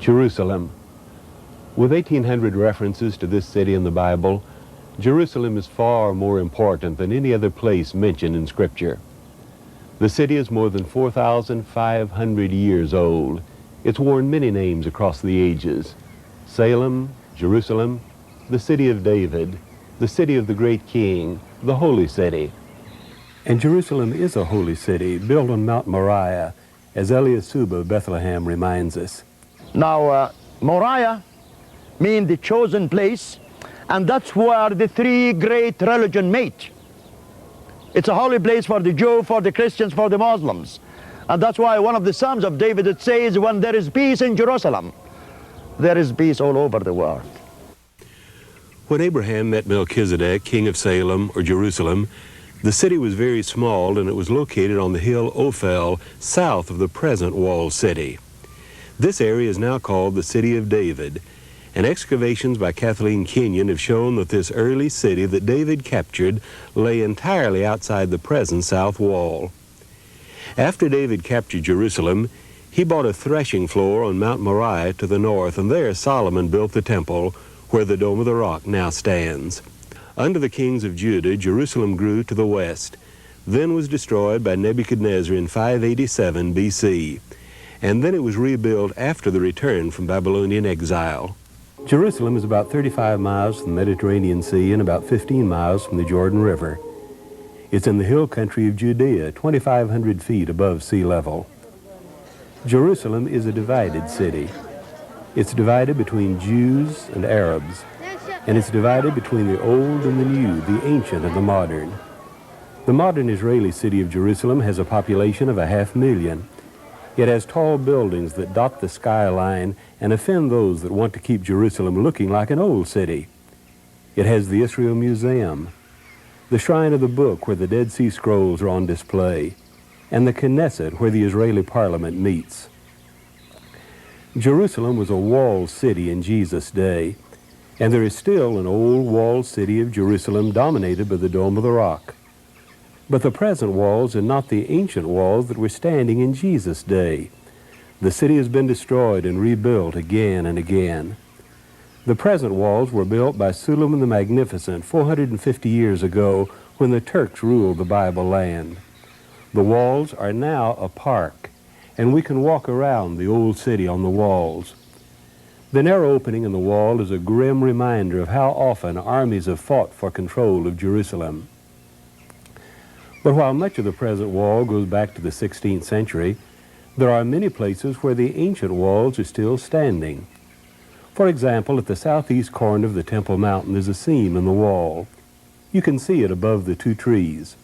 Jerusalem. With 1,800 references to this city in the Bible, Jerusalem is far more important than any other place mentioned in Scripture. The city is more than 4,500 years old. It's worn many names across the ages: Salem, Jerusalem, the city of David, the city of the great king, the holy city. And Jerusalem is a holy city built on Mount Moriah, as Eliashib of Bethlehem reminds us. Now, Moriah means the chosen place, and that's where the three great religions meet. It's a holy place for the Jew, for the Christians, for the Muslims. And that's why one of the Psalms of David, it says, when there is peace in Jerusalem, there is peace all over the world. When Abraham met Melchizedek, king of Salem or Jerusalem, the city was very small, and it was located on the hill Ophel, south of the present walled city. This area is now called the City of David, and excavations by Kathleen Kenyon have shown that this early city that David captured lay entirely outside the present south wall. After David captured Jerusalem, he bought a threshing floor on Mount Moriah to the north, and there Solomon built the temple where the Dome of the Rock now stands. Under the kings of Judah, Jerusalem grew to the west, then was destroyed by Nebuchadnezzar in 587 BC, and then it was rebuilt after the return from Babylonian exile. Jerusalem is about 35 miles from the Mediterranean Sea and about 15 miles from the Jordan River. It's in the hill country of Judea, 2,500 feet above sea level. Jerusalem is a divided city. It's divided between Jews and Arabs, and it's divided between the old and the new, the ancient and the modern. The modern Israeli city of Jerusalem has a population of 500,000. It has tall buildings that dot the skyline and offend those that want to keep Jerusalem looking like an old city. It has the Israel Museum, the Shrine of the Book where the Dead Sea Scrolls are on display, and the Knesset where the Israeli Parliament meets. Jerusalem was a walled city in Jesus' day, and there is still an old walled city of Jerusalem dominated by the Dome of the Rock. But the present walls are not the ancient walls that were standing in Jesus' day. The city has been destroyed and rebuilt again and again. The present walls were built by Suleiman the Magnificent 450 years ago when the Turks ruled the Bible land. The walls are now a park, and we can walk around the old city on the walls. The narrow opening in the wall is a grim reminder of how often armies have fought for control of Jerusalem. But while much of the present wall goes back to the 16th century, there are many places where the ancient walls are still standing. For example, at the southeast corner of the Temple Mountain is a seam in the wall. You can see it above the two trees.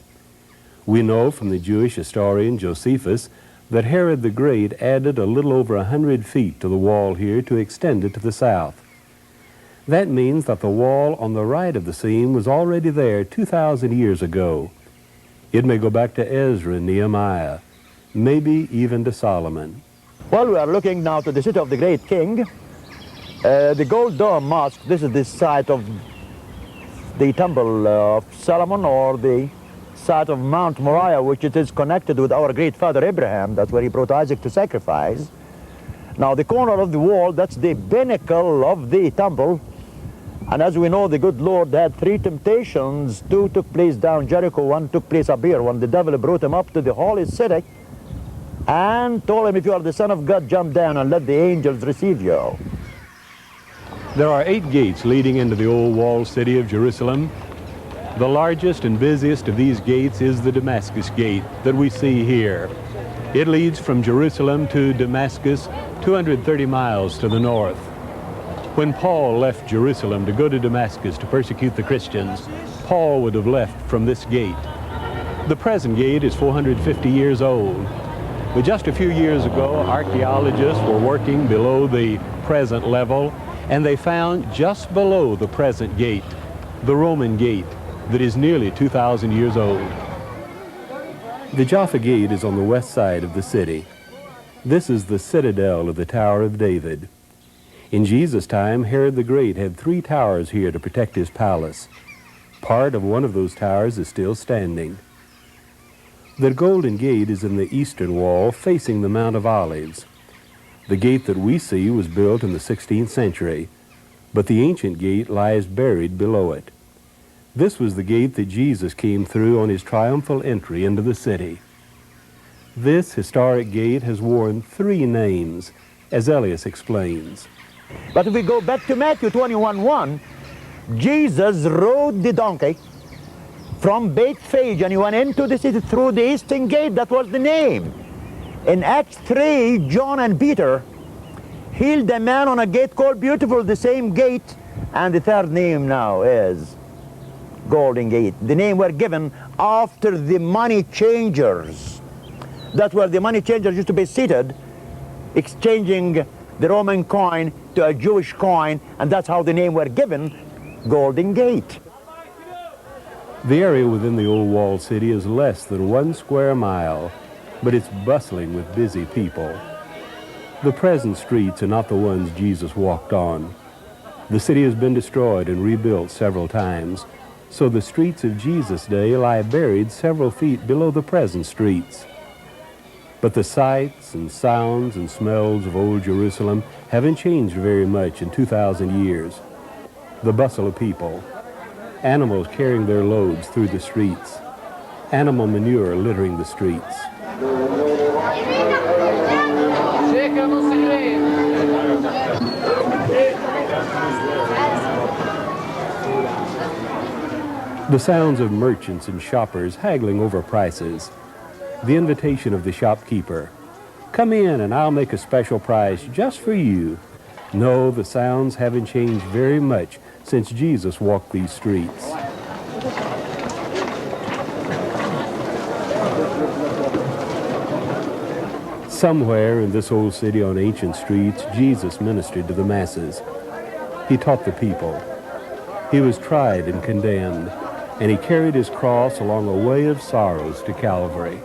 We know from the Jewish historian Josephus that Herod the Great added a little over 100 feet to the wall here to extend it to the south. That means that the wall on the right of the seam was already there 2,000 years ago. It may go back to Ezra and Nehemiah, maybe even to Solomon. Well, we are looking now to the city of the great king. The Gold Dome Mosque, this is the site of the Temple of Solomon, or the site of Mount Moriah, which it is connected with our great father Abraham. That's where he brought Isaac to sacrifice. Now, the corner of the wall, that's the pinnacle of the temple. And as we know, the good Lord had three temptations. Two took place down Jericho, one took place up here, when the devil brought him up to the holy city and told him, if you are the Son of God, jump down and let the angels receive you. There are 8 gates leading into the old walled city of Jerusalem. The largest and busiest of these gates is the Damascus Gate that we see here. It leads from Jerusalem to Damascus, 230 miles to the north. When Paul left Jerusalem to go to Damascus to persecute the Christians, Paul would have left from this gate. The present gate is 450 years old. But just a few years ago, archaeologists were working below the present level, and they found just below the present gate, the Roman gate, that is nearly 2,000 years old. The Jaffa Gate is on the west side of the city. This is the citadel of the Tower of David. In Jesus' time, Herod the Great had 3 towers here to protect his palace. Part of one of those towers is still standing. The Golden Gate is in the eastern wall, facing the Mount of Olives. The gate that we see was built in the 16th century, but the ancient gate lies buried below it. This was the gate that Jesus came through on his triumphal entry into the city. This historic gate has worn 3 names, as Elias explains. But if we go back to Matthew 21:1, Jesus rode the donkey from Bethphage and he went into the city through the eastern gate. That was the name. In Acts 3, John and Peter healed a man on a gate called Beautiful, the same gate, and the third name now is Golden Gate. The name were given after the money changers. That's where the money changers used to be seated, exchanging the Roman coin to a Jewish coin, and that's how the name were given, Golden Gate. The area within the old walled city is less than 1 square mile, but it's bustling with busy people. The present streets are not the ones Jesus walked on. The city has been destroyed and rebuilt several times, so the streets of Jesus' day lie buried several feet below the present streets. But the sights and sounds and smells of old Jerusalem haven't changed very much in 2,000 years. The bustle of people, animals carrying their loads through the streets, animal manure littering the streets. The sounds of merchants and shoppers haggling over prices. The invitation of the shopkeeper. Come in and I'll make a special price just for you. No, the sounds haven't changed very much since Jesus walked these streets. Somewhere in this old city on ancient streets, Jesus ministered to the masses. He taught the people. He was tried and condemned, and he carried his cross along a way of sorrows to Calvary.